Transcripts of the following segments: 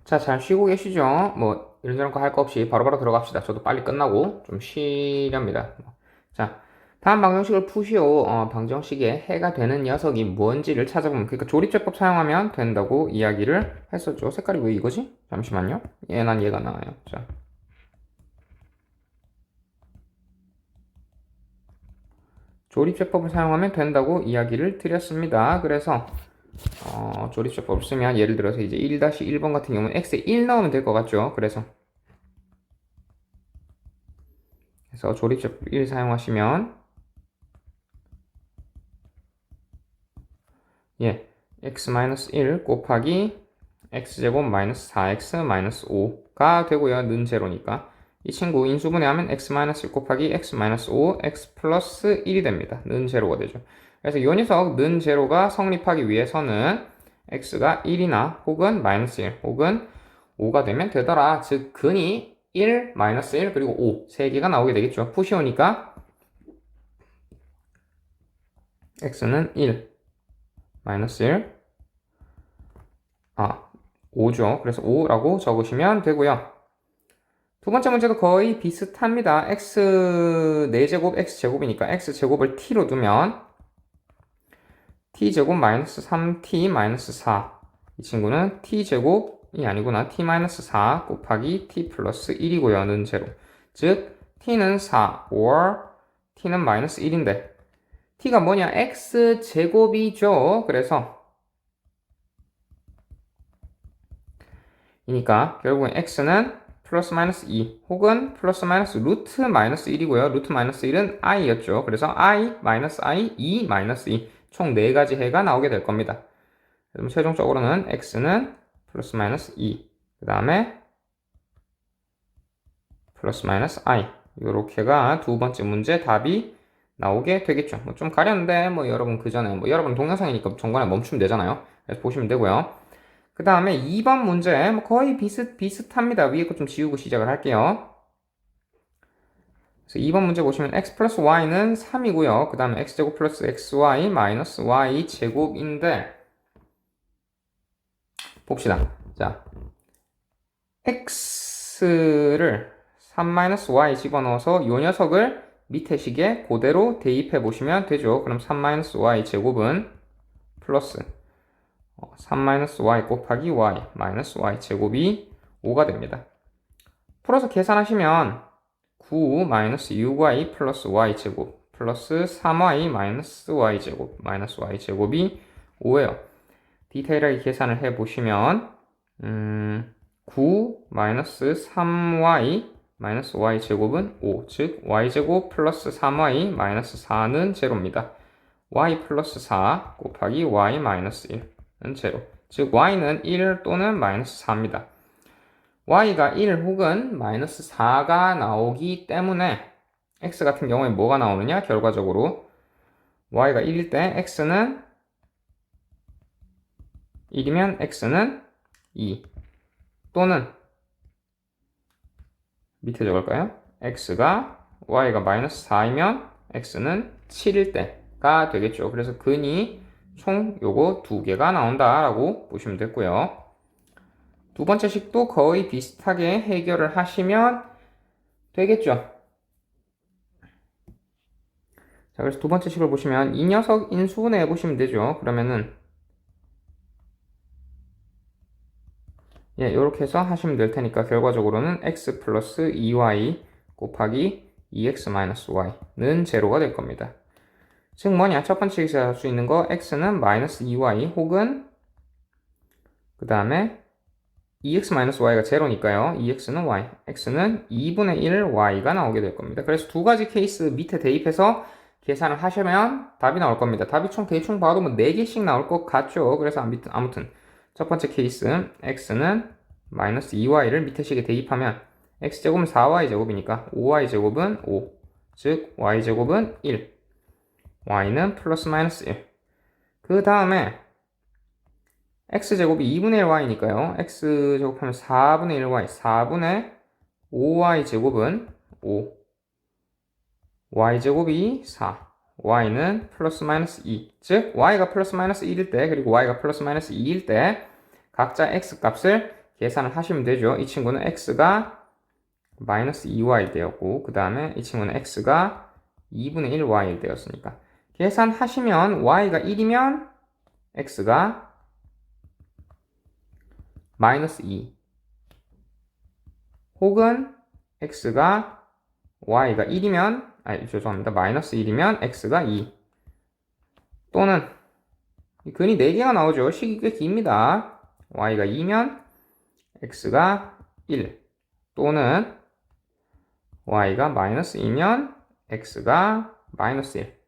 자, 잘 쉬고 계시죠? 뭐, 이런저런 거 할 거 없이 바로바로 들어갑시다. 저도 빨리 끝나고 좀 쉬렵니다. 자, 다음 방정식을 푸시오. 방정식에 해가 되는 녀석이 뭔지를 찾아보면, 그러니까 조립제법 사용하면 된다고 이야기를 했었죠. 색깔이 왜 이거지? 잠시만요. 난 얘가 나와요. 자. 조립제법을 사용하면 된다고 이야기를 드렸습니다. 그래서 조립제법을 쓰면 예를 들어서 이제 1-1번 같은 경우는 x에 1 넣으면 될 것 같죠. 그래서 조립제법 1 사용하시면 x-1 곱하기 x제곱 마이너스 4x 마이너스 5가 되고요. 는 제로니까 이 친구 인수분해하면 x-1 곱하기 x-5 x 플러스 1이 됩니다. 는 제로가 되죠. 그래서 이 녀석 는 제로가 성립하기 위해서는 x가 1이나 혹은 마이너스 1 혹은 5가 되면 되더라. 즉 근이 1, 마이너스 1 그리고 5 3개가 나오게 되겠죠. 푸시오니까 x는 1 마이너스 1 5죠. 그래서 5라고 적으시면 되고요. 두 번째 문제도 거의 비슷합니다. x 4제곱 x제곱이니까 x제곱을 t로 두면 t제곱 마이너스 3t 마이너스 4 이 친구는 t제곱이 아니구나. t 마이너스 4 곱하기 t 플러스 1이고요. 는 제로. 즉 t는 4 or t는 마이너스 1인데 t가 뭐냐? x제곱이죠. 그래서 이니까 결국엔 x는 플러스 마이너스 2 혹은 플러스 마이너스 루트 마이너스 1이고요. 루트 마이너스 1은 i였죠. 그래서 i 마이너스 i 2 마이너스 2 총 4가지 해가 나오게 될 겁니다. 그럼 최종적으로는 x는 플러스 마이너스 2 그 다음에 플러스 마이너스 i 요렇게가 두 번째 문제 답이 나오게 되겠죠. 뭐 좀 가렸는데 여러분 그 전에 여러분 동영상이니까 중간에 멈추면 되잖아요. 그래서 보시면 되고요. 그 다음에 2번 문제 거의 비슷합니다. 위에 거 좀 지우고 시작을 할게요. 그래서 2번 문제 보시면 x 플러스 y는 3이고요. 그 다음에 x제곱 플러스 xy 마이너스 y 제곱인데 봅시다. 자, x를 3-y 집어넣어서 요 녀석을 밑에 식에 그대로 대입해 보시면 되죠. 그럼 3-y 제곱은 플러스 3-y 곱하기 y 마이너스 y 제곱이 5가 됩니다. 풀어서 계산하시면 9 마이너스 6y 플러스 y 제곱 플러스 3y 마이너스 y 제곱 마이너스 y 제곱이 5예요. 디테일하게 계산을 해보시면 9 마이너스 3y 마이너스 y 제곱은 5, 즉 y 제곱 플러스 3y 마이너스 4는 제로입니다. y 플러스 4 곱하기 y 마이너스 1은 제로, 즉 y는 1 또는 마이너스 4입니다. y가 1 혹은 마이너스 4가 나오기 때문에 x 같은 경우에 뭐가 나오느냐? 결과적으로 y가 1일 때 x는 1이면 x는 2 또는 밑에 적을까요? y가 마이너스 4이면 x는 7일 때가 되겠죠. 그래서 근이 총 요거 2개가 나온다라고 보시면 됐고요. 두 번째 식도 거의 비슷하게 해결을 하시면 되겠죠. 자, 그래서 두 번째 식을 보시면 이 녀석 인수분해 해보시면 되죠. 그러면은 이렇게 해서 하시면 될 테니까 결과적으로는 x 플러스 2y 곱하기 2x-y는 제로가 될 겁니다. 즉 뭐냐? 첫 번째 식에서 할 수 있는 거 x는 마이너스 2y 혹은 그 다음에 2x-y가 제로니까요. 2x는 y, x는 2분의 1 y가 나오게 될 겁니다. 그래서 두 가지 케이스 밑에 대입해서 계산을 하시면 답이 나올 겁니다. 답이 총 대충 봐도 4개씩 나올 것 같죠. 그래서 아무튼 첫 번째 케이스 x는 마이너스 2y를 밑에 식에 대입하면 x제곱은 4y제곱이니까 5y제곱은 5, 즉 y제곱은 1, y는 플러스 마이너스 1. 그 다음에 x제곱이 2분의 1y니까요. x제곱하면 4분의 1y, 4분의 5y제곱은 5, y제곱이 4, y는 플러스 마이너스 2, 즉 y가 플러스 마이너스 1일 때 그리고 y가 플러스 마이너스 2일 때 각자 x 값을 계산을 하시면 되죠. 이 친구는 x가 마이너스 2y 되었고 그 다음에 이 친구는 x가 2분의 1y 되었으니까 계산하시면 y가 1이면 x가 마이너스 2 혹은 x가 y가 1이면 죄송합니다. 마이너스 1이면 x가 2 또는 근이 4개가 나오죠. 식이 꽤 깁니다. y가 2면 x가 1 또는 y가 마이너스 2면 x가 마이너스 1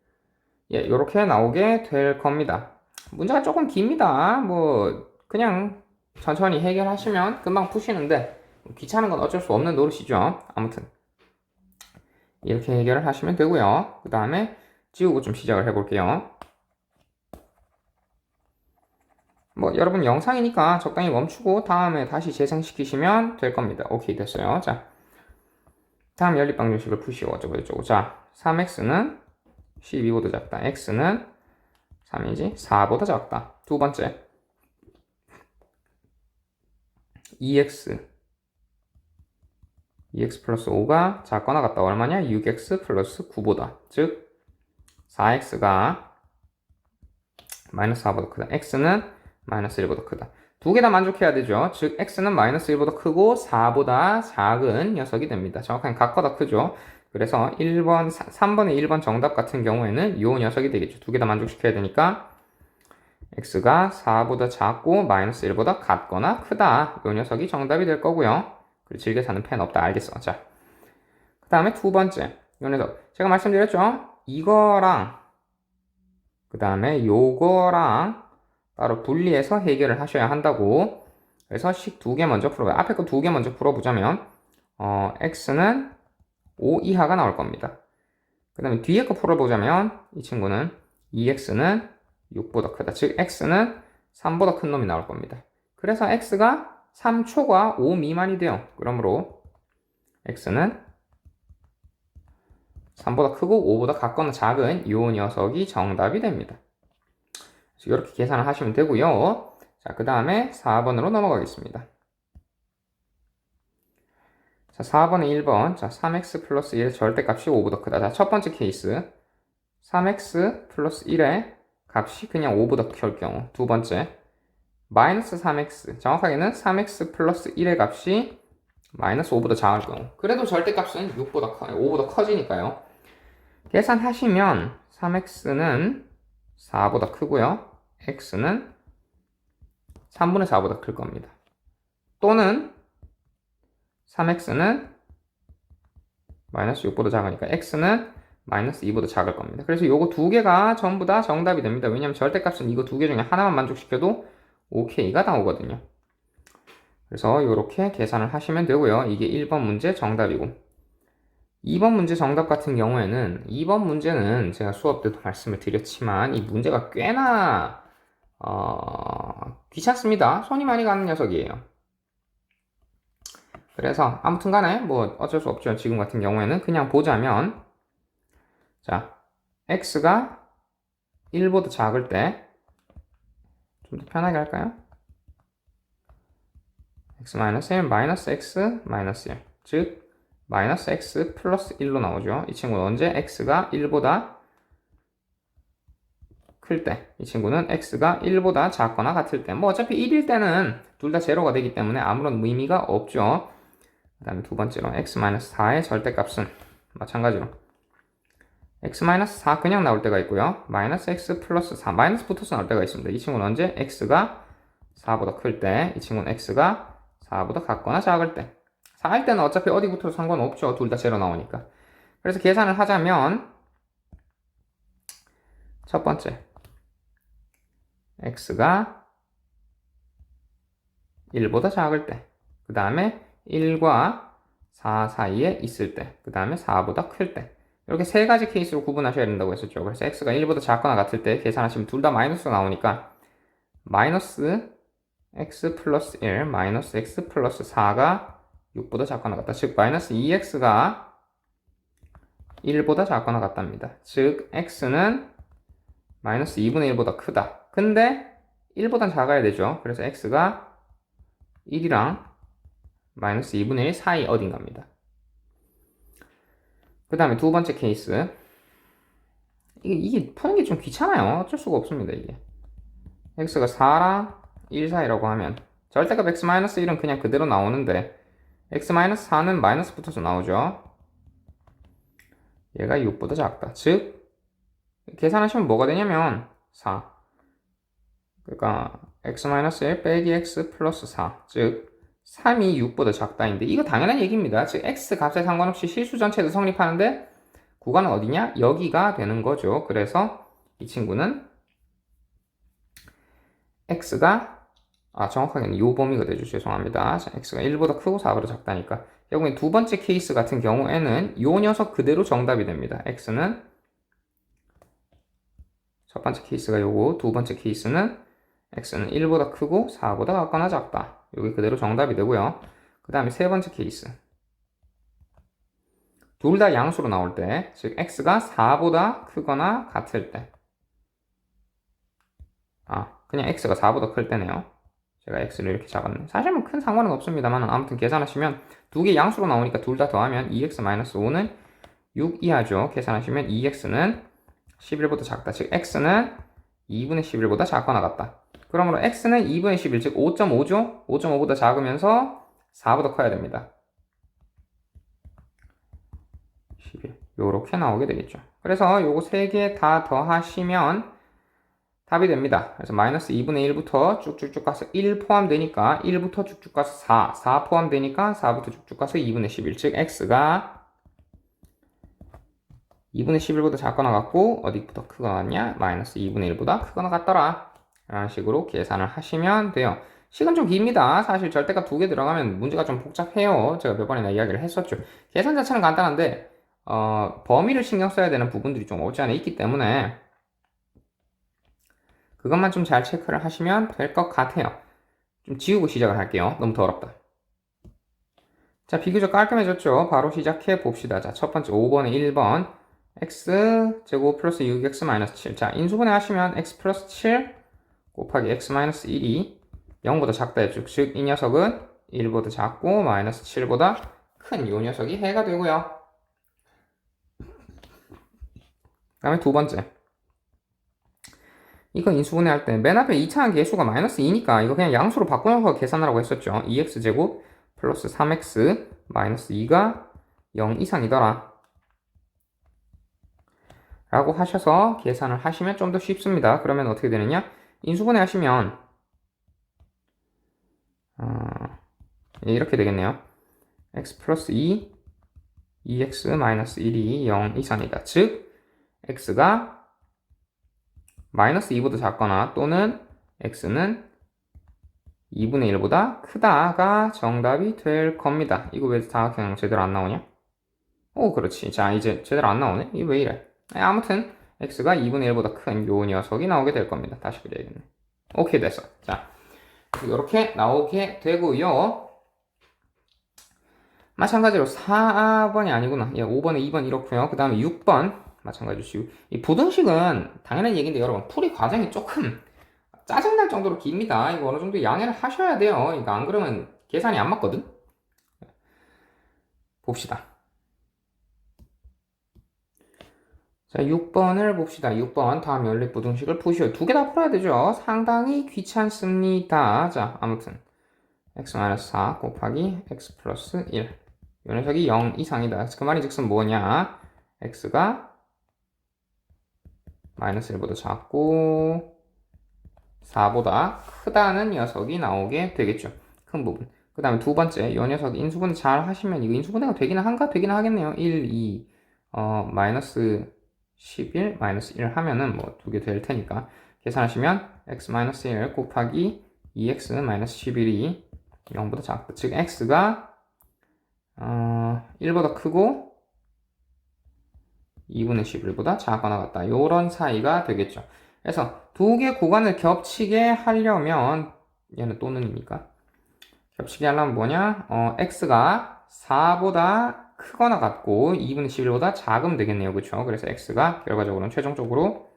예, 이렇게 나오게 될 겁니다. 문제가 조금 깁니다. 뭐 그냥 천천히 해결하시면 금방 푸시는데 귀찮은 건 어쩔 수 없는 노릇이죠. 아무튼 이렇게 해결을 하시면 되고요. 그 다음에 지우고 좀 시작을 해볼게요. 뭐 여러분 영상이니까 적당히 멈추고 다음에 다시 재생시키시면 될 겁니다. 오케이 됐어요. 자 다음 연립방정식을 푸시고 어쩌고저쩌고. 자 3x는 12보다 작다. x는 3이지 4보다 작다. 두 번째 2x 플러스 5가 작거나 같다. 얼마냐? 6x 플러스 9보다. 즉 4x가 마이너스 4보다 크다. x는 마이너스 1보다 크다. 두 개 다 만족해야 되죠. 즉 x는 마이너스 1보다 크고 4보다 작은 녀석이 됩니다. 정확하게 각보다 크죠. 그래서 3번의 1번 정답 같은 경우에는 이 녀석이 되겠죠. 두 개 다 만족시켜야 되니까 x가 4보다 작고 마이너스 1보다 같거나 크다. 이 녀석이 정답이 될 거고요. 그리고 질게 사는 펜 없다. 알겠어. 자, 그 다음에 두 번째 이 녀석 제가 말씀드렸죠. 이거랑 그 다음에 요거랑 따로 분리해서 해결을 하셔야 한다고. 그래서 식 두 개 먼저 풀어봐요. 앞에 거 두 개 먼저 풀어보자면 x는 5 이하가 나올 겁니다. 그 다음에 뒤에 거 풀어보자면 이 친구는 2x는 6보다 크다. 즉 x는 3보다 큰 놈이 나올 겁니다. 그래서 x가 3초과 5 미만이 돼요. 그러므로 x는 3보다 크고 5보다 같거나 작은 이 녀석이 정답이 됩니다. 이렇게 계산을 하시면 되고요. 자, 그 다음에 4번으로 넘어가겠습니다. 자, 4번에 1번. 자, 3x 플러스 1의 절대값이 5보다 크다. 자, 첫 번째 케이스. 3x 플러스 1의 값이 그냥 5보다 클 경우. 두 번째. 마이너스 3x. 정확하게는 3x 플러스 1의 값이 마이너스 5보다 작을 경우. 그래도 절대값은 5보다 커지니까요. 계산하시면 3x는 4보다 크고요. x는 3분의 4보다 클 겁니다. 또는 3x는 마이너스 6보다 작으니까 x는 마이너스 2보다 작을 겁니다. 그래서 요거 두 개가 전부 다 정답이 됩니다. 왜냐면 절대값은 이거 두 개 중에 하나만 만족시켜도 OK가 나오거든요. 그래서 이렇게 계산을 하시면 되고요. 이게 1번 문제 정답이고 2번 문제 정답 같은 경우에는 2번 문제는 제가 수업 때도 말씀을 드렸지만 이 문제가 꽤나 귀찮습니다. 손이 많이 가는 녀석이에요. 그래서 아무튼 간에 뭐 어쩔 수 없죠. 지금 같은 경우에는 그냥 보자면 자 x가 1보다 작을 때 좀 더 편하게 할까요? x-1 마이너스 x 마이너스 1 즉 마이너스 x 플러스 1로 나오죠. 이 친구는 언제 x가 1보다 클 때, 이 친구는 x가 1보다 작거나 같을 때, 뭐 어차피 1일 때는 둘 다 제로가 되기 때문에 아무런 의미가 없죠. 그 다음에 두 번째로 x-4의 절대값은 마찬가지로 x-4 그냥 나올 때가 있고요. 마이너스 x 플러스 4 마이너스 붙어서 나올 때가 있습니다. 이 친구는 언제 x가 4보다 클 때, 이 친구는 x가 4보다 같거나 작을 때. 4일 때는 어차피 어디 붙어도 상관없죠. 둘 다 제로 나오니까. 그래서 계산을 하자면 첫 번째 x가 1보다 작을 때, 그 다음에 1과 4 사이에 있을 때, 그 다음에 4보다 클 때, 이렇게 세 가지 케이스로 구분하셔야 된다고 했었죠. 그래서 x가 1보다 작거나 같을 때 계산하시면 둘 다 마이너스가 나오니까 마이너스 x 플러스 1 마이너스 x 플러스 4가 6보다 작거나 같다. 즉 마이너스 2x가 1보다 작거나 같답니다. 즉 x는 마이너스 2분의 1보다 크다. 근데 1보단 작아야 되죠. 그래서 x가 1이랑 마이너스 2분의 1 사이 어딘가입니다. 그 다음에 두 번째 케이스. 이게 푸는 게 좀 귀찮아요. 어쩔 수가 없습니다, 이게. x가 4랑 1 사이라고 하면 절대값 x-1은 그냥 그대로 나오는데 x-4는 마이너스 붙어서 나오죠. 얘가 6보다 작다. 즉 계산하시면 뭐가 되냐면 4. 그러니까 x-1 빼기 x 플러스 4. 즉 3이 6보다 작다인데 이거 당연한 얘기입니다. 즉 x 값에 상관없이 실수 전체도 성립하는데 구간은 어디냐? 여기가 되는 거죠. 그래서 이 친구는 x가 정확하게는 요 범위가 되죠. 죄송합니다. 자, x가 1보다 크고 4보다 작다니까. 결국엔 두 번째 케이스 같은 경우에는 요 녀석 그대로 정답이 됩니다. x는 첫 번째 케이스가 요거, 두 번째 케이스는 x는 1보다 크고 4보다 같거나 작다. 요게 그대로 정답이 되고요. 그 다음에 세 번째 케이스. 둘 다 양수로 나올 때, 즉 x가 4보다 크거나 같을 때. 그냥 x가 4보다 클 때네요. 제가 x를 이렇게 잡았네. 사실 뭐 큰 상관은 없습니다만 아무튼 계산하시면 두 개 양수로 나오니까 둘 다 더하면 2x-5는 6 이하죠. 계산하시면 2x는 11보다 작다. 즉 x는 2분의 11보다 작거나 같다. 그러므로 x는 2분의 11, 즉 5.5죠? 5.5보다 작으면서 4보다 커야 됩니다. 11. 요렇게 나오게 되겠죠. 그래서 요거 3개 다 더하시면 답이 됩니다. 그래서 마이너스 2분의 1부터 쭉쭉쭉 가서 1 포함되니까 1부터 쭉쭉 가서 4, 4 포함되니까 4부터 쭉쭉 가서 2분의 11, 즉 x가 2분의 11보다 작거나 같고 어디부터 크거나 같냐? 마이너스 2분의 1보다 크거나 같더라. 이런 식으로 계산을 하시면 돼요. 시간 좀 깁니다. 사실 절대값 두 개 들어가면 문제가 좀 복잡해요. 제가 몇 번이나 이야기를 했었죠. 계산 자체는 간단한데 범위를 신경 써야 되는 부분들이 좀 없지 않아 있기 때문에 그것만 좀 잘 체크를 하시면 될 것 같아요. 좀 지우고 시작을 할게요. 너무 더럽다. 자, 비교적 깔끔해졌죠? 바로 시작해 봅시다. 자, 첫 번째 5번에 1번 x제곱 플러스 6x 마이너스 7. 자, 인수분해 하시면 x 플러스 7 곱하기 x 마이너스 1이 0보다 작다 했죠. 즉, 이 녀석은 1보다 작고 마이너스 7보다 큰 이 녀석이 해가 되고요. 그 다음에 두 번째. 이거 인수분해할 때 맨 앞에 2차항 계수가 마이너스 2니까 이거 그냥 양수로 바꿔서 계산하라고 했었죠. 2x제곱 플러스 3x 마이너스 2가 0 이상이더라. 라고 하셔서 계산을 하시면 좀 더 쉽습니다. 그러면 어떻게 되느냐? 인수분해 하시면 이렇게 되겠네요. x 플러스 2 2x 마이너스 1이 0 이상이다. 즉 x가 마이너스 2보다 작거나 또는 x는 2분의 1보다 크다가 정답이 될 겁니다. 이거 왜 다각형 제대로 안 나오냐? 오, 그렇지. 자, 이제 제대로 안 나오네? 이거 왜 이래? 아무튼 x가 2분의 1보다 큰 요 녀석이 나오게 될 겁니다. 다시 그려야겠네. 오케이, 됐어. 자, 이렇게 나오게 되고요. 마찬가지로 4번이 아니구나. 예, 5번에 2번 이렇고요. 그 다음에 6번 마찬가지로 이 부등식은 당연한 얘기인데 여러분 풀이 과정이 조금 짜증날 정도로 깁니다. 이거 어느 정도 양해를 하셔야 돼요. 이거 안 그러면 계산이 안 맞거든. 봅시다. 자, 6번을 봅시다. 6번 다음 연립 부등식을 푸시오. 두 개 다 풀어야 되죠. 상당히 귀찮습니다. 자, 아무튼 x-4 곱하기 x 플러스 1. 이 녀석이 0 이상이다. 그 말이 즉슨 뭐냐? x가 마이너스 1보다 작고 4보다 크다는 녀석이 나오게 되겠죠. 큰 부분. 그 다음에 두 번째, 이 녀석 인수분해 잘 하시면 이거 인수분해가 되기는 한가? 되기는 하겠네요. 1, 2, 마이너스 11, 마이너스 1 하면은 뭐 두 개 될 테니까 계산하시면 x 마이너스 1 곱하기 2x 마이너스 11이 0보다 작다. 즉 x가 1보다 크고 2분의 11보다 작거나 같다. 요런 사이가 되겠죠. 그래서 두 개 구간을 겹치게 하려면 얘는 또는이니까 겹치게 하려면 뭐냐? x가 4보다 크거나 같고 2분의 11보다 작으면 되겠네요. 그쵸? 그래서 x가 결과적으로는 최종적으로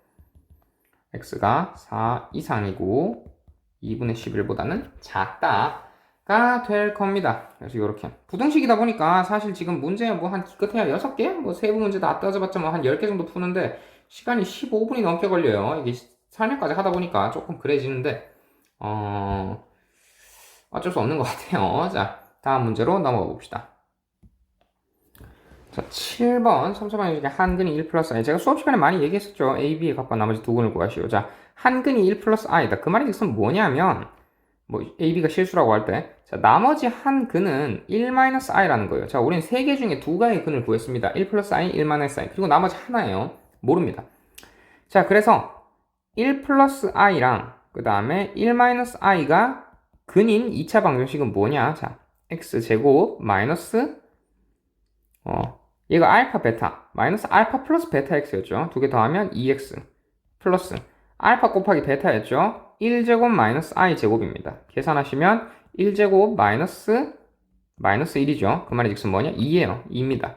x가 4 이상이고 2분의 11보다는 작다. 될 겁니다. 그래서 이렇게 부등식이다 보니까 사실 지금 문제 뭐 한 기껏해야 6개? 뭐 세부 문제 다 따져봤자 뭐 한 10개 정도 푸는데 시간이 15분이 넘게 걸려요. 이게 설명까지 하다 보니까 조금 그래지는데 어쩔 수 없는 것 같아요. 자, 다음 문제로 넘어가 봅시다. 자, 7번 삼성방정 중에 한근이 1 플러스 i. 제가 수업 시간에 많이 얘기했었죠. a, b의 값과 나머지 두 근을 구하시오. 자, 한근이 1 플러스 i다. 그 말이 즉슨 뭐냐면 뭐 a, b가 실수라고 할 때, 자, 나머지 한 근은 1 마이너스 i라는 거예요. 자, 우리는 세 개 중에 두 가의 근을 구했습니다. 1 플러스 i, 1 마이너스 i. 그리고 나머지 하나예요. 모릅니다. 자, 그래서 1 플러스 i랑 그 다음에 1 마이너스 i가 근인 2차 방정식은 뭐냐? 자, x제곱 마이너스 얘가 알파 베타 마이너스 알파 플러스 베타 x였죠. 두 개 더하면 2x 플러스 알파 곱하기 베타였죠. 1제곱 마이너스 i 제곱입니다. 계산하시면 1제곱 마이너스 1이죠. 그 말이 즉슨 뭐냐? 2예요. 2입니다.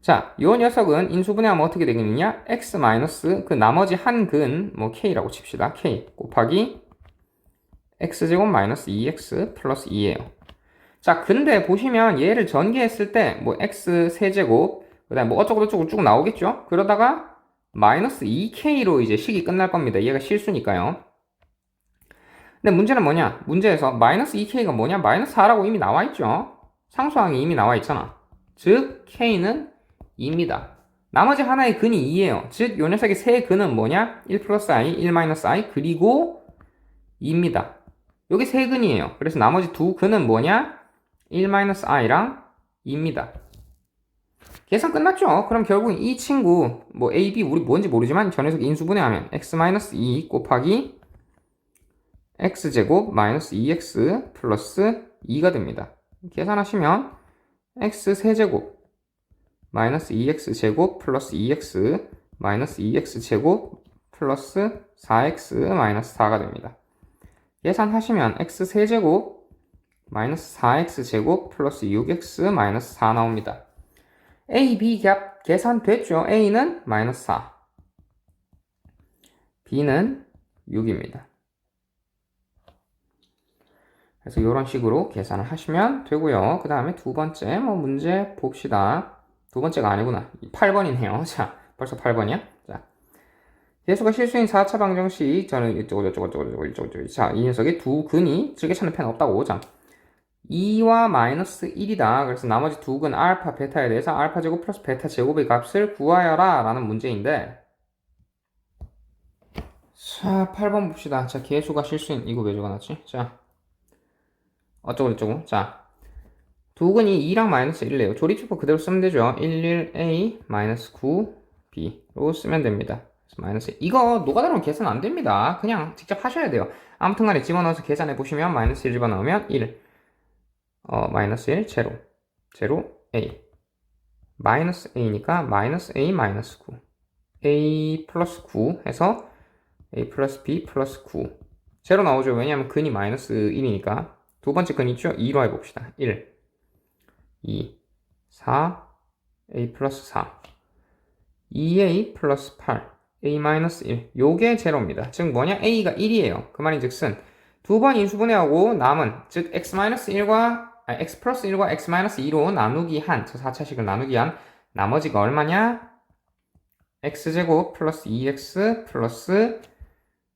자, 요 녀석은 인수분해하면 어떻게 되겠느냐? x 마이너스 그 나머지 한 근 뭐 k라고 칩시다. k 곱하기 x제곱 마이너스 2x 플러스 2예요. 자, 근데 보시면 얘를 전개했을 때 뭐 x 세제곱 그다음 뭐 어쩌고 저쩌고 쭉 나오겠죠? 그러다가 마이너스 2k로 이제 식이 끝날 겁니다. 얘가 실수니까요. 근데 문제는 뭐냐? 문제에서 마이너스 2k가 뭐냐? 마이너스 4라고 이미 나와 있죠? 상수항이 이미 나와 있잖아. 즉 k는 2입니다. 나머지 하나의 근이 2예요. 즉 요 녀석의 세 근은 뭐냐? 1 플러스 i, 1 마이너스 i 그리고 2입니다. 요게 세 근이에요. 그래서 나머지 두 근은 뭐냐? 1-i랑 2입니다. 계산 끝났죠? 그럼 결국 이 친구 뭐 a, b 우리 뭔지 모르지만 저 녀석 인수분해하면 x-2 곱하기 x제곱 마이너스 2x 플러스 2가 됩니다. 계산하시면 x 세제곱 마이너스 2x 제곱 플러스 2x 마이너스 2x 제곱 플러스 4x 마이너스 4가 됩니다. 계산하시면 x 세제곱 마이너스 4x 제곱 플러스 6x 마이너스 4 나옵니다. a, b 값 계산됐죠? a는 마이너스 4 b는 6입니다. 그래서 이런 식으로 계산을 하시면 되고요. 그 다음에 두 번째 문제 봅시다. 두 번째가 아니구나. 8번이네요. 자, 벌써 8번이야? 자, 계수가 실수인 4차 방정식 저는 이쪽으로 자, 이 녀석의 두 근이 즐겨찾는 펜 없다고. 자, 2와 마이너스 1이다. 그래서 나머지 두 근 알파, 베타에 대해서 알파 제곱 플러스 베타 제곱의 값을 구하여라 라는 문제인데, 자, 8번 봅시다. 자, 계수가 실수인 이거 왜 적어놨지? 자, 어쩌고 자, 두 근이 2랑 마이너스 1이래요. 조립주법 그대로 쓰면 되죠. 11a 마이너스 9b로 쓰면 됩니다. 마이너스 이거 노가다로 계산 안 됩니다. 그냥 직접 하셔야 돼요. 아무튼 간에 집어넣어서 계산해 보시면 마이너스 1 집어넣으면 1 마이너스 1 제로 a 마이너스 a니까 마이너스 a 마이너스 9 a 플러스 9 해서 a 플러스 b 플러스 9 제로 나오죠. 왜냐하면 근이 마이너스 1이니까 두 번째 근 있죠. 2로 해봅시다. 1 2 4 a 플러스 4 2a 플러스 8 a 마이너스 1 요게 제로입니다. 즉 뭐냐? a가 1이에요. 그 말인 즉슨 두 번 인수분해하고 남은 즉 x 마이너스 1과 x 플러스 1과 x 마이너스 2로 나누기 한 저 4차식을 나누기 한 나머지가 얼마냐? x제곱 플러스 2x 플러스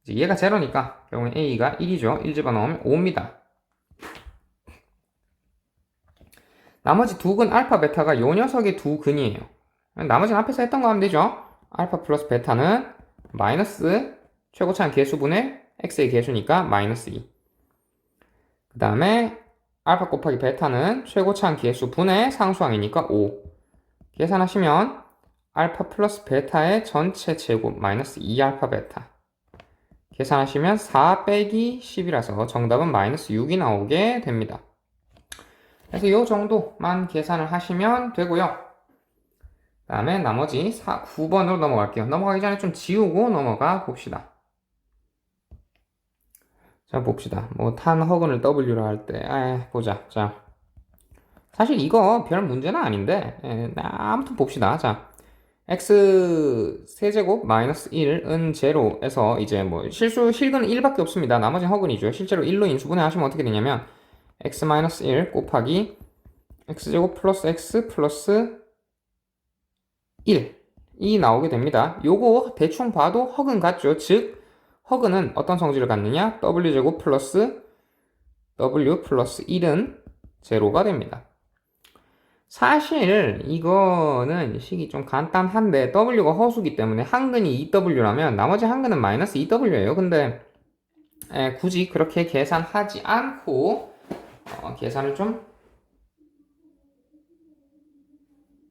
이제 얘가 제로니까 결국엔 a가 1이죠. 1 집어넣으면 5입니다. 나머지 두 근 알파 베타가 요 녀석의 두 근이에요. 나머지는 앞에서 했던 거 하면 되죠. 알파 플러스 베타는 마이너스 최고차는 개수분의 x의 개수니까 마이너스 2. 그 다음에 알파 곱하기 베타는 최고차는 개수분의 상수항이니까 5. 계산하시면 알파 플러스 베타의 전체 제곱 마이너스 2알파 베타. 계산하시면 4 빼기 10이라서 정답은 마이너스 6이 나오게 됩니다. 그래서 이 정도만 계산을 하시면 되고요. 그 다음에 나머지 9번으로 넘어갈게요. 넘어가기 전에 좀 지우고 넘어가 봅시다. 자, 봅시다. 뭐 탄허근을 W로 할 때 보자. 자, 사실 이거 별 문제는 아닌데 아무튼 봅시다. 자, x 세제곱 마이너스 1은 제로에서 이제 뭐 실근은 1밖에 없습니다. 나머지는 허근이죠. 실제로 1로 인수분해 하시면 어떻게 되냐면 x 마이너스 1 곱하기 x제곱 플러스 x 플러스 1이 나오게 됩니다. 요거 대충 봐도 허근 같죠? 즉 허근은 어떤 성질을 갖느냐? w제곱 플러스 w 플러스 1은 제로가 됩니다. 사실 이거는 식이 좀 간단한데 w가 허수기 때문에 한근이 2w라면 나머지 한근은 마이너스 2w예요. 근데 굳이 그렇게 계산하지 않고 계산을 좀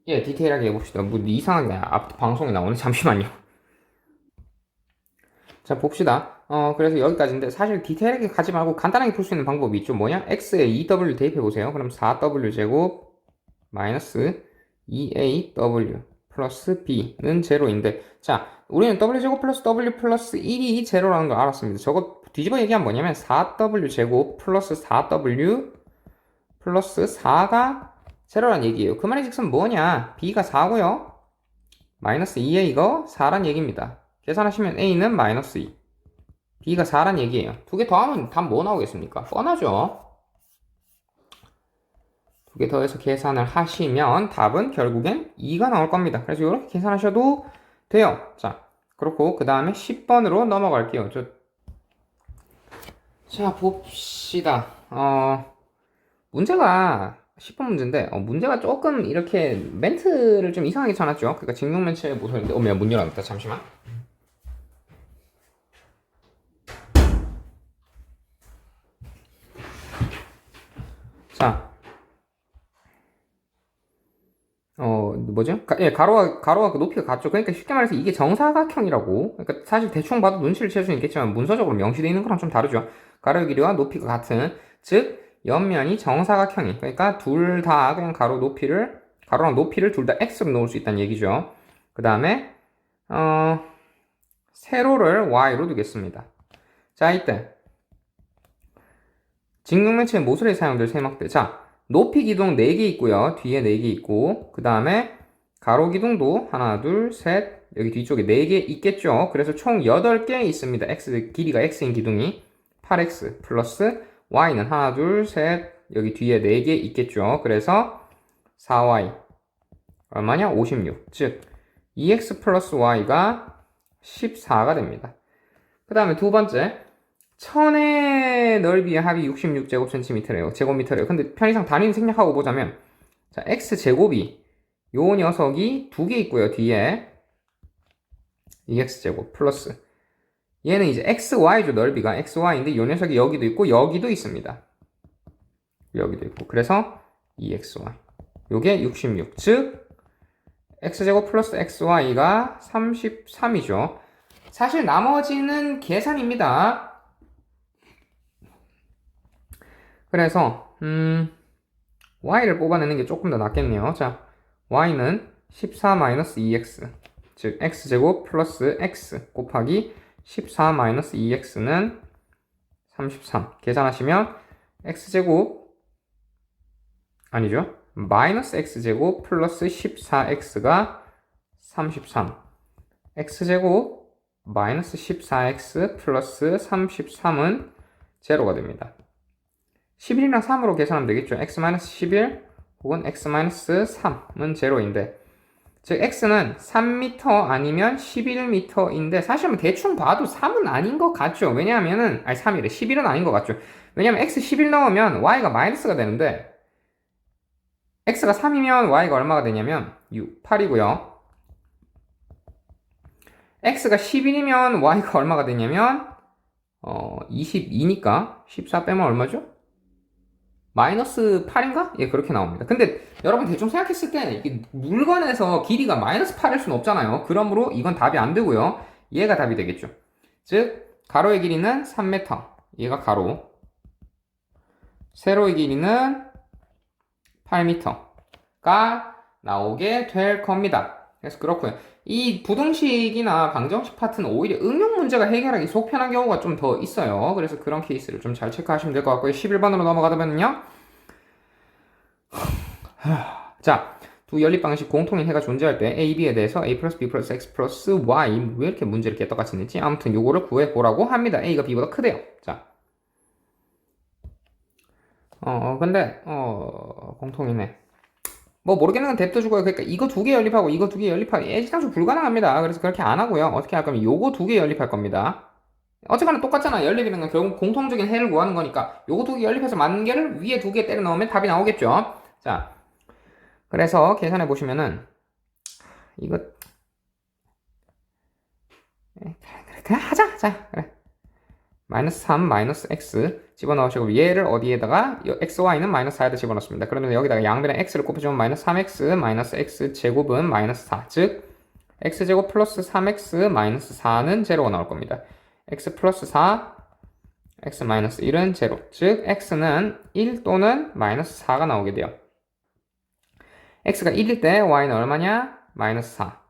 디테일하게 해봅시다. 뭐 이상하게 앞 방송에 나오네. 잠시만요. 자, 봅시다. 그래서 여기까지인데 사실 디테일하게 가지 말고 간단하게 풀 수 있는 방법이 있죠. 뭐냐? x에 2w 대입해보세요. 그럼 4w 제곱 마이너스 2aw 플러스 b는 제로인데, 자, 우리는 w제곱 플러스 w 플러스 1이 제로라는 걸 알았습니다. 저거 뒤집어 얘기하면 뭐냐면 4w 제곱 플러스 4w 플러스 4가 제로란 얘기예요. 그 말의 즉슨 뭐냐? b가 4고요 마이너스 2a가 4란 얘기입니다. 계산하시면 a는 마이너스 2, b가 4란 얘기예요. 두 개 더하면 답 뭐 나오겠습니까? 뻔하죠? 두 개 더해서 계산을 하시면 답은 결국엔 2가 나올 겁니다. 그래서 이렇게 계산하셔도 돼요. 자, 그렇고 그 다음에 10번으로 넘어갈게요. 자, 봅시다. 문제가 10번 문제인데 문제가 조금 이렇게 멘트를 좀 이상하게 쳐놨죠. 그러니까 직육면체의 모서리인데 내가 문 열어놨다. 잠시만. 자, 뭐죠? 가로와 그 높이가 같죠. 그러니까 쉽게 말해서 이게 정사각형이라고. 그러니까 사실 대충 봐도 눈치를 챌 수는 있겠지만 문서적으로 명시되어 있는 거랑 좀 다르죠. 가로의 길이와 높이가 같은, 즉 옆면이 정사각형이. 그러니까 둘 다 그냥 가로랑 높이를 둘 다 x로 놓을 수 있다는 얘기죠. 그 다음에 세로를 y로 두겠습니다. 자, 이때 직육면체의 모서리에 사용될 세모들. 자, 높이 기둥 4개 있고요. 뒤에 4개 있고, 그 다음에 가로 기둥도 하나, 둘, 셋, 여기 뒤쪽에 4개 있겠죠. 그래서 총 8개 있습니다. 길이가 x인 기둥이 8x 플러스 y는 하나, 둘, 셋, 여기 뒤에 4개 있겠죠. 그래서 4y 얼마냐? 56. 즉 2x 플러스 y가 14가 됩니다. 그 다음에 두 번째, 천의 넓이의 합이 66제곱센티미터래요. 제곱미터래요. 근데 편의상 단위는 생략하고 보자면, 자, x제곱이 요 녀석이 2개 있고요. 뒤에 2x제곱 플러스 얘는 이제 xy죠. 넓이가 xy인데 요 녀석이 여기도 있고 여기도 있습니다. 여기도 있고. 그래서 2xy 요게 66. 즉 x제곱 플러스 xy가 33이죠. 사실 나머지는 계산입니다. 그래서 y를 뽑아내는 게 조금 더 낫겠네요. 자, y는 14-2x, 즉 x제곱 플러스 x 곱하기 14-2x는 33. 계산하시면 x제곱 아니죠, 마이너스 x제곱 플러스 14x가 33, x제곱 마이너스 14x 플러스 33은 제로가 됩니다. 11이랑 3으로 계산하면 되겠죠. x-11 혹은 x-3은 제로인데, 즉 x는 3m 아니면 11m인데 사실은 대충 봐도 3은 아닌 것 같죠. 왜냐하면은 3이래 11은 아닌 것 같죠. 왜냐하면 x 11 넣으면 y가 마이너스가 되는데, x가 3이면 y가 얼마가 되냐면 6, 8이고요. x가 11이면 y가 얼마가 되냐면 22니까 14 빼면 얼마죠? 마이너스 8인가? 예, 그렇게 나옵니다. 근데 여러분 대충 생각했을 때 이게 물건에서 길이가 마이너스 8일 수는 없잖아요. 그러므로 이건 답이 안 되고요. 얘가 답이 되겠죠. 즉 가로의 길이는 3m, 얘가 가로, 세로의 길이는 8m가 나오게 될 겁니다. 그래서 그렇고요. 이 부등식이나 방정식 파트는 오히려 응용 문제가 해결하기 속 편한 경우가 좀 더 있어요. 그래서 그런 케이스를 좀 잘 체크하시면 될 것 같고요. 11번으로 넘어가다 보면요. 자, 두 연립방식 공통인 해가 존재할 때 A, B에 대해서 A 플러스 B 플러스 X 플러스 Y 왜 이렇게 문제를 개떡같이 냈지? 아무튼 요거를 구해보라고 합니다. A가 B보다 크대요. 자, 근데 공통이네. 뭐 모르겠는 건 뎁도 주고요. 그러니까 이거 두 개 연립하고 이거 두 개 연립하기 애시당초 불가능합니다. 그래서 그렇게 안 하고요. 어떻게 할 거면 요거 두 개 연립할 겁니다. 어쨌거나 똑같잖아. 연립이라는 건 결국 공통적인 해를 구하는 거니까 요거 두 개 연립해서 맞는 개를 위에 두 개 때려 넣으면 답이 나오겠죠. 자, 그래서 계산해 보시면은 이거 그래 하자. 자, 그래. 마이너스 3 마이너스 x 집어넣으시고 얘를 어디에다가 xy는 마이너스 4에다 집어넣습니다. 그러면 여기다가 양변에 x를 곱해주면 마이너스 3x 마이너스 x 제곱은 마이너스 4, 즉 x제곱 플러스 3x 마이너스 4는 제로가 나올 겁니다. x 플러스 4 x 마이너스 1은 제로, 즉 x는 1 또는 마이너스 4가 나오게 돼요. x가 1일 때 y는 얼마냐? 마이너스 4.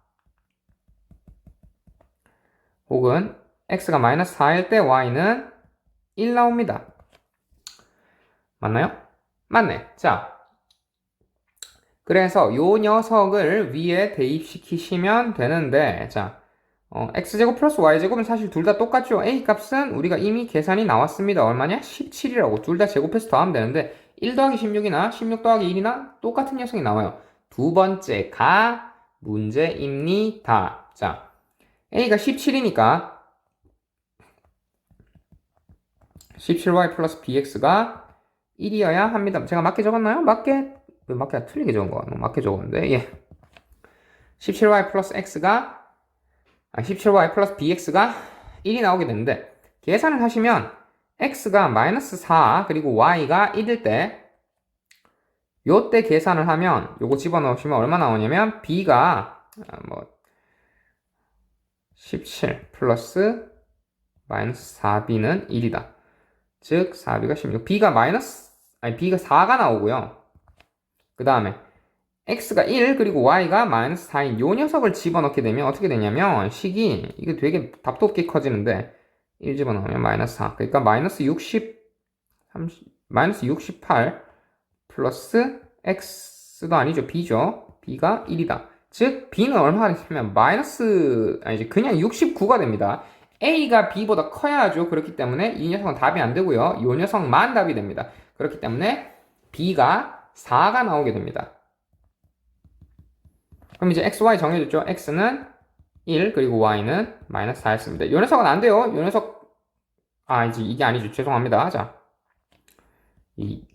혹은 x가 마이너스 4일 때 y는 1 나옵니다. 맞나요? 맞네. 자, 그래서 요 녀석을 위에 대입시키시면 되는데, 자, x제곱 플러스 y제곱은 사실 둘 다 똑같죠. a 값은 우리가 이미 계산이 나왔습니다. 얼마냐? 17이라고. 둘 다 제곱해서 더하면 되는데 1 더하기 16이나 16 더하기 1이나 똑같은 녀석이 나와요. 두 번째가 문제입니다. 자, a가 17이니까 17y 플러스 bx가 1이어야 합니다. 제가 맞게 적었나요? 왜 맞게 틀리게 적은 거야? 맞게 적었는데, 예. 17y 플러스 x가, 17y 플러스 bx가 1이 나오게 되는데, 계산을 하시면, x가 마이너스 4, 그리고 y가 1일 때, 요때 계산을 하면, 요거 집어넣으시면 얼마 나오냐면, b가, 17 플러스 마이너스 4b는 1이다. 즉 4b가 16, b가 4가 나오고요. 그 다음에 x가 1 그리고 y가 마이너스 4인 요 녀석을 집어넣게 되면 어떻게 되냐면 식이 이게 되게 답도 없게 커지는데 1 집어넣으면 마이너스 4, 그러니까 마이너스 68 플러스 x도 아니죠, b죠. b가 1이다. 즉 b는 얼마가 되냐면 그냥 69가 됩니다. a가 b보다 커야 하죠. 그렇기 때문에 이 녀석은 답이 안 되고요. 이 녀석만 답이 됩니다. 그렇기 때문에 b가 4가 나오게 됩니다. 그럼 이제 xy 정해졌죠. x는 1 그리고 y는 마이너스 4였습니다. 이 녀석은 안 돼요. 이 녀석 이제 이게 아니죠. 죄송합니다. 자, 이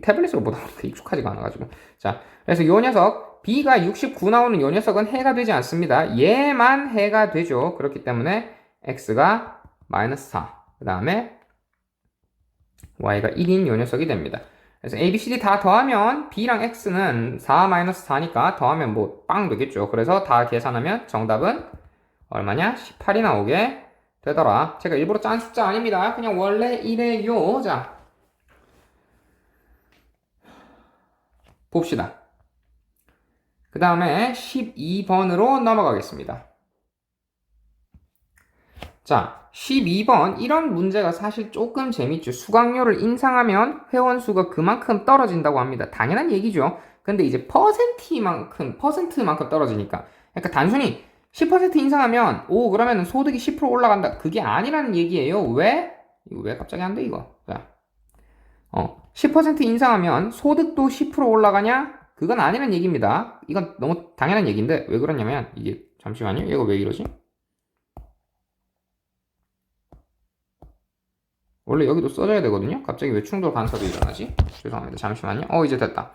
태블릿으로 보다 보니까 익숙하지가 않아가지고. 자, 그래서 이 녀석 b가 69 나오는 이 녀석은 해가 되지 않습니다. 얘만 해가 되죠. 그렇기 때문에 x가 마이너스 4, 그 다음에 y가 1인 요 녀석이 됩니다. 그래서 a, b, c, d 다 더하면 b랑 x는 4 마이너스 4니까 더하면 뭐 빵 되겠죠. 그래서 다 계산하면 정답은 얼마냐? 18이 나오게 되더라. 제가 일부러 짠 숫자 아닙니다. 그냥 원래 이래요. 자, 봅시다. 그 다음에 12번으로 넘어가겠습니다. 자, 12번 이런 문제가 사실 조금 재밌죠. 수강료를 인상하면 회원수가 그만큼 떨어진다고 합니다. 당연한 얘기죠. 근데 이제 퍼센트만큼 떨어지니까, 그러니까 단순히 10% 인상하면 그러면 소득이 10% 올라간다, 그게 아니라는 얘기예요. 이거 왜 갑자기 안 돼 이거. 자, 10% 인상하면 소득도 10% 올라가냐? 그건 아니라는 얘기입니다. 이건 너무 당연한 얘기인데 왜 그러냐면, 이게 잠시만요. 이거 왜 이러지? 원래 여기도 써줘야 되거든요. 갑자기 왜 충돌 간섭이 일어나지? 죄송합니다. 잠시만요. 이제 됐다.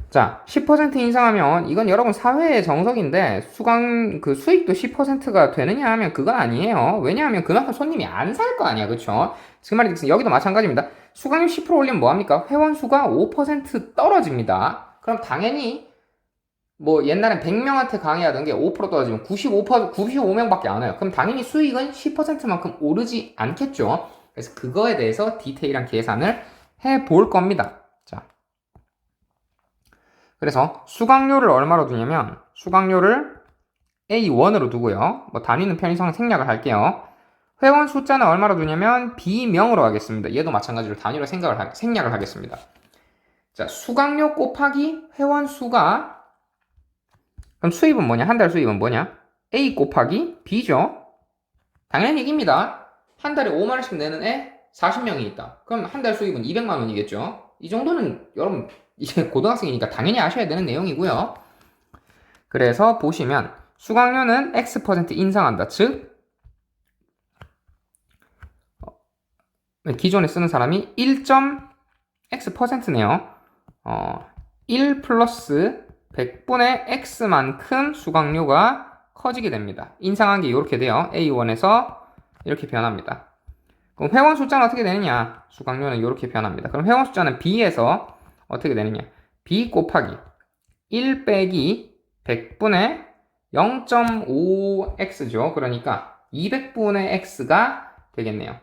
자, 10% 인상하면 이건 여러분 사회의 정석인데 수익도 10%가 되느냐 하면 그건 아니에요. 왜냐하면 그만큼 손님이 안 살 거 아니야. 그쵸? 그 말이 여기도 마찬가지입니다. 수강료 10% 올리면 뭐합니까? 회원수가 5% 떨어집니다. 그럼 당연히 뭐 옛날엔 100명한테 강의하던 게 5% 떨어지면 95명밖에 안 와요. 그럼 당연히 수익은 10%만큼 오르지 않겠죠. 그래서 그거에 대해서 디테일한 계산을 해볼 겁니다. 자, 그래서 수강료를 얼마로 두냐면 생략을 A1으로 두고요. 뭐 단위는 편의상 생략을 할게요. 회원 숫자는 얼마로 두냐면 B명으로 하겠습니다. 얘도 마찬가지로 단위로 생략을 하겠습니다. 자, 수강료 곱하기 회원 수가, 그럼 수입은 뭐냐? 한 달 수입은 뭐냐? A 곱하기 B죠. 당연히 이깁니다. 한 달에 5만 원씩 내는 애 40명이 있다. 그럼 한 달 수입은 200만 원이겠죠. 이 정도는 여러분 이제 고등학생이니까 당연히 아셔야 되는 내용이고요. 그래서 보시면 수강료는 X% 인상한다. 즉 기존에 쓰는 사람이 1.X%네요. 1 플러스 100분의 X만큼 수강료가 커지게 됩니다. 인상한 게 이렇게 돼요. A1에서 이렇게 변합니다. 그럼 회원 숫자는 어떻게 되느냐? 수강료는 이렇게 변합니다. 그럼 회원 숫자는 B에서 어떻게 되느냐? B 곱하기 1 빼기 100분의 0.5x죠. 그러니까 200분의 x가 되겠네요.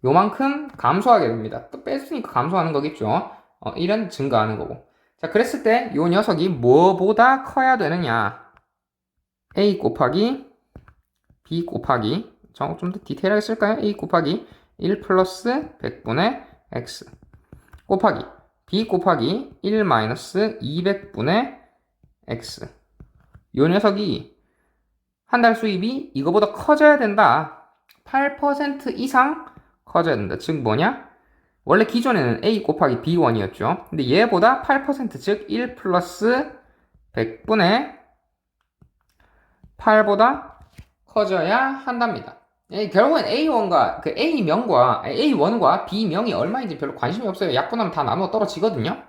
요만큼 감소하게 됩니다. 또 뺐으니까 감소하는 거겠죠. 1은 증가하는 거고. 자, 그랬을 때 요 녀석이 뭐보다 커야 되느냐? a 곱하기 b 곱하기 좀 더 디테일하게 쓸까요? a 곱하기 1 플러스 100분의 x 곱하기 b 곱하기 1 마이너스 200분의 x. 요 녀석이 한 달 수입이 이거보다 커져야 된다. 8% 이상 커져야 된다. 즉 뭐냐? 원래 기존에는 a 곱하기 b1이었죠. 근데 얘보다 8% 즉 1 플러스 100분의 8보다 커져야 한답니다. 결국엔 A1과 그 A1과 B명이 얼마인지 별로 관심이 없어요. 약분하면 다 나눠 떨어지거든요.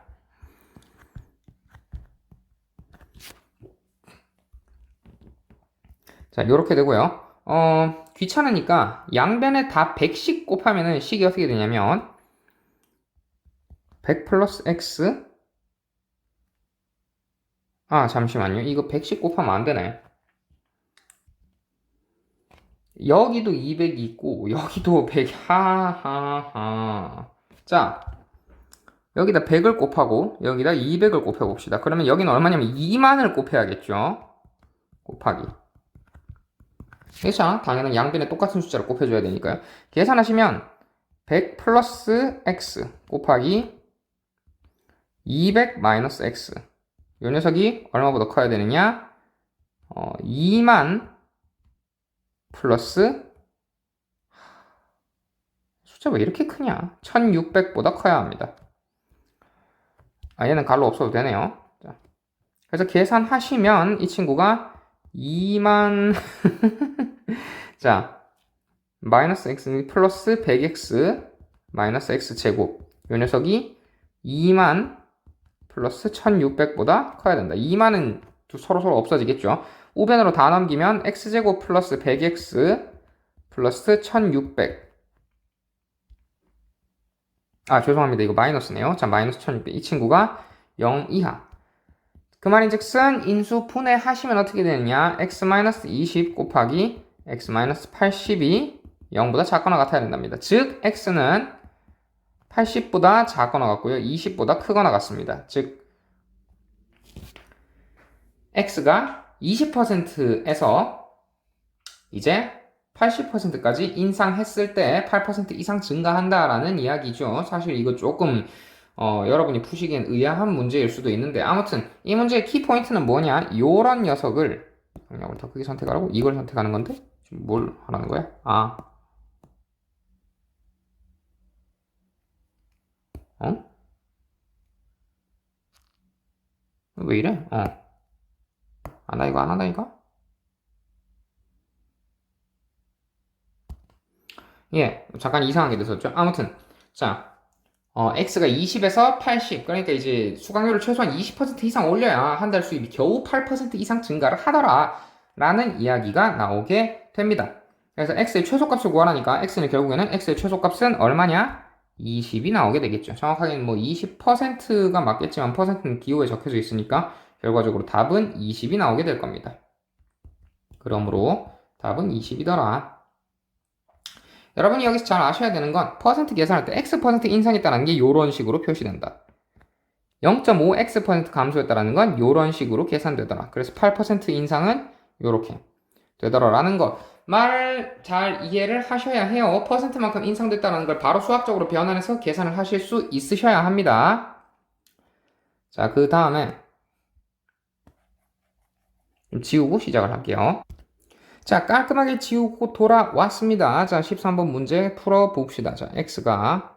자, 요렇게 되고요. 귀찮으니까 양변에 다 100씩 곱하면은 식이 어떻게 되냐면 100 플러스 X 잠시만요. 이거 100씩 곱하면 안 되네. 여기도 200이 있고 여기도 100. 하하하. 자, 여기다 100을 곱하고 여기다 200을 곱해봅시다. 그러면 여기는 얼마냐면 2만을 곱해야겠죠. 곱하기. 그래서 당연히 양변에 똑같은 숫자를 곱해줘야 되니까요. 계산하시면 100 플러스 x 곱하기 200 마이너스 x. 이 녀석이 얼마보다 커야 되느냐? 2만 플러스 숫자 왜 이렇게 크냐? 1600보다 커야 합니다. 얘는 갈로 없어도 되네요. 자, 그래서 계산하시면 이 친구가 2만 자, 마이너스 x 플러스 100x 마이너스 x 제곱. 이 녀석이 2만 플러스 1600보다 커야 된다. 2만은 서로 없어지겠죠. 우변으로 다 넘기면 x제곱 플러스 100x 플러스 1600. 죄송합니다. 이거 마이너스네요. 자, 마이너스 1600. 이 친구가 0 이하. 그 말인즉슨 인수 분해하시면 어떻게 되느냐? x-20 곱하기 x-80이 0보다 작거나 같아야 된답니다. 즉 x는 80보다 작거나 같고요. 20보다 크거나 같습니다. 즉 x가 20%에서 이제 80%까지 인상했을 때 8% 이상 증가한다라는 이야기죠. 사실 이거 조금 여러분이 푸시기엔 의아한 문제일 수도 있는데 아무튼 이 문제의 키포인트는 뭐냐? 요런 녀석을 영역을 더 크게 선택하라고 이걸 선택하는 건데 지금 뭘 하라는 거야? 왜 이래? 나 이거 안 한다니까? 잠깐 이상한 게 됐었죠. 아무튼 자, x가 20에서 80. 그러니까 이제 수강료를 최소한 20% 이상 올려야 한 달 수입이 겨우 8% 이상 증가를 하더라 라는 이야기가 나오게 됩니다. 그래서 x의 최소값을 구하라니까 x는 결국에는 x의 최소값은 얼마냐? 20이 나오게 되겠죠. 정확하게는 뭐 20%가 맞겠지만 퍼센트는 기호에 적혀져 있으니까 결과적으로 답은 20이 나오게 될 겁니다. 그러므로 답은 20이더라. 여러분이 여기서 잘 아셔야 되는 건 퍼센트 계산할 때 x% 인상했다는 게 이런 식으로 표시된다. 0.5x% 감소했다는 건 이런 식으로 계산되더라. 그래서 8% 인상은 이렇게 되더라라는 거. 말 잘 이해를 하셔야 해요. 퍼센트만큼 인상됐다는 걸 바로 수학적으로 변환해서 계산을 하실 수 있으셔야 합니다. 자, 그 다음에 좀 지우고 시작을 할게요. 자, 깔끔하게 지우고 돌아왔습니다. 자, 13번 문제 풀어봅시다. 자, x가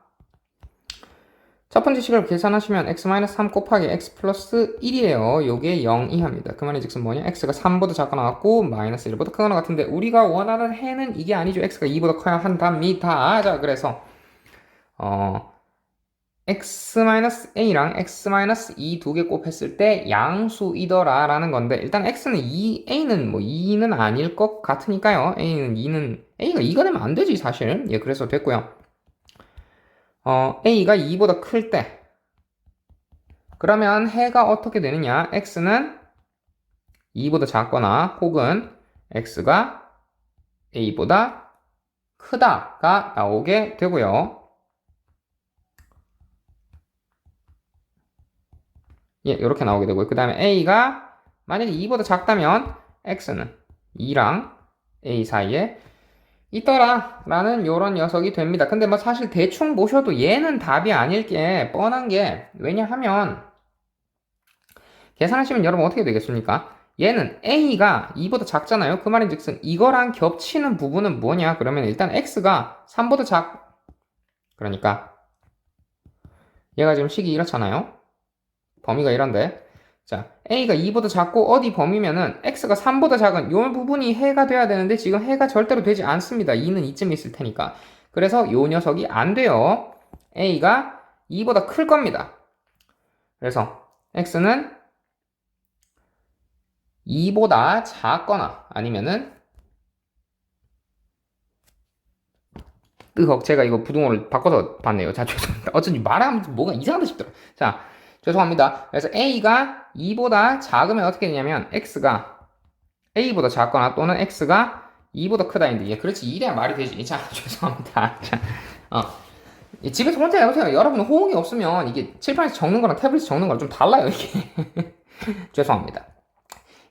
첫 번째 식을 계산하시면 x-3 곱하기 x 플러스 1이에요. 요게 0 이하입니다. 그 말이 즉슨 뭐냐? x가 3보다 작거나 같고 마이너스 1보다 크거나 같은데 우리가 원하는 해는 이게 아니죠. x가 2보다 커야 한답니다. 자, 그래서 x-a랑 x-2 두 개 곱했을 때 양수이더라 라는 건데 일단 x는 2, a는 뭐 2는 아닐 것 같으니까요. a는 2는 a가 2가 되면 안 되지 사실. 예, 그래서 됐고요. a가 2보다 클 때 그러면 해가 어떻게 되느냐? x는 2보다 작거나 혹은 x가 a보다 크다가 나오게 되고요. 예, 이렇게 나오게 되고요. 그 다음에 a가 만약에 2보다 작다면 x는 2랑 a 사이에 있더라 라는 요런 녀석이 됩니다. 근데 뭐 사실 대충 보셔도 얘는 답이 아닐 게 뻔한 게 왜냐하면 계산하시면 여러분 어떻게 되겠습니까? 얘는 a가 2보다 작잖아요. 그 말인즉슨 이거랑 겹치는 부분은 뭐냐? 그러면 일단 x가 3보다 그러니까 얘가 지금 식이 이렇잖아요. 범위가 이런데 자, a가 2보다 작고 어디 범위면은 x가 3보다 작은 요 부분이 해가 돼야 되는데 지금 해가 절대로 되지 않습니다. 2는 이쯤에 있을 테니까. 그래서 요 녀석이 안 돼요. a가 2보다 클 겁니다. 그래서 x는 2보다 작거나 아니면은 제가 이거 부등호를 바꿔서 봤네요. 자, 죄송합니다. 어쩐지 말하면 뭐가 이상하다 싶더라. 자, 죄송합니다. 그래서 a가 2보다 작으면 어떻게 되냐면 x가 a보다 작거나 또는 x가 2보다 크다인데 예, 그렇지 이래야 말이 되지. 자, 죄송합니다. 자, 집에서 혼자 해보세요. 여러분 호응이 없으면 이게 칠판에서 적는 거랑 태블릿에서 적는 거랑 좀 달라요 이게. 죄송합니다.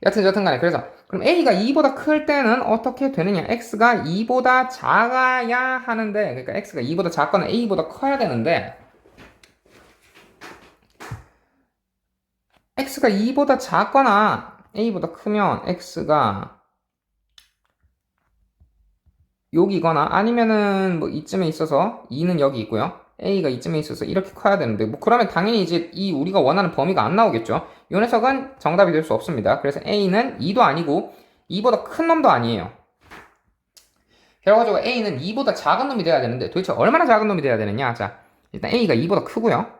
여튼 간에 그래서 그럼 a가 2보다 클 때는 어떻게 되느냐? x가 2보다 작아야 하는데 그러니까 x가 2보다 작거나 a보다 커야 되는데 x가 2보다 작거나 a보다 크면 x가 여기거나 아니면은 뭐 이쯤에 있어서 2는 여기 있고요. a가 이쯤에 있어서 이렇게 커야 되는데 뭐 그러면 당연히 이제 이 우리가 원하는 범위가 안 나오겠죠. 이 녀석은 정답이 될 수 없습니다. 그래서 a는 2도 아니고 2보다 큰 놈도 아니에요. 결과적으로 a는 2보다 작은 놈이 돼야 되는데 도대체 얼마나 작은 놈이 돼야 되느냐? 자, 일단 a가 2보다 크고요.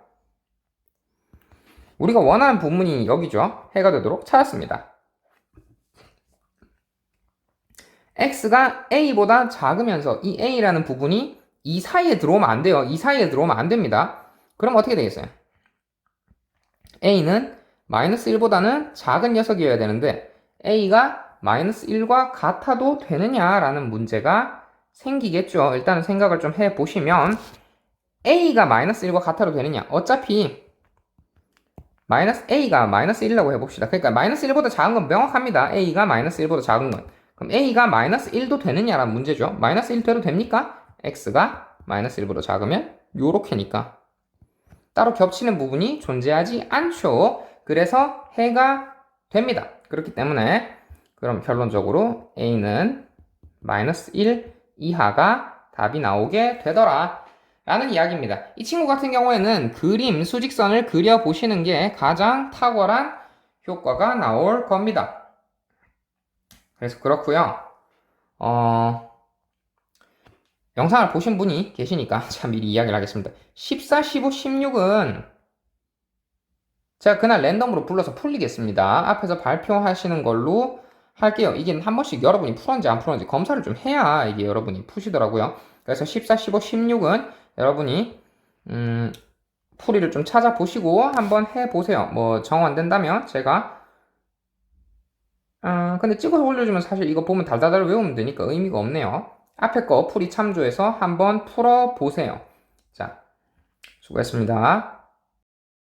우리가 원하는 부분이 여기죠. 해가 되도록 찾았습니다. x가 a보다 작으면서 이 a라는 부분이 이 사이에 들어오면 안 돼요. 이 사이에 들어오면 안 됩니다. 그럼 어떻게 되겠어요? a는 마이너스 1보다는 작은 녀석이어야 되는데 a가 마이너스 1과 같아도 되느냐라는 문제가 생기겠죠. 일단은 생각을 좀 해보시면 a가 마이너스 1과 같아도 되느냐? 어차피 마이너스 a가 마이너스 1이라고 해봅시다. 그러니까 마이너스 1보다 작은 건 명확합니다. a가 마이너스 1보다 작은 건. 그럼 a가 마이너스 1도 되느냐라는 문제죠. 마이너스 1 돼도 됩니까? x가 마이너스 1보다 작으면 요렇게니까. 따로 겹치는 부분이 존재하지 않죠. 그래서 해가 됩니다. 그렇기 때문에 그럼 결론적으로 a는 마이너스 1 이하가 답이 나오게 되더라 라는 이야기입니다. 이 친구 같은 경우에는 그림, 수직선을 그려보시는 게 가장 탁월한 효과가 나올 겁니다. 그래서 그렇고요. 영상을 보신 분이 계시니까 참 미리 이야기를 하겠습니다. 14, 15, 16은 제가 그날 랜덤으로 불러서 풀리겠습니다. 앞에서 발표하시는 걸로 할게요. 이게 한 번씩 여러분이 풀었는지 안 풀었는지 검사를 좀 해야 이게 여러분이 푸시더라고요. 그래서 14, 15, 16은 여러분이 풀이를 좀 찾아보시고 한번 해보세요. 뭐 정 안 된다면 제가 근데 찍어서 올려주면 사실 이거 보면 달달달 외우면 되니까 의미가 없네요. 앞에 거 풀이 참조해서 한번 풀어보세요. 자, 수고했습니다.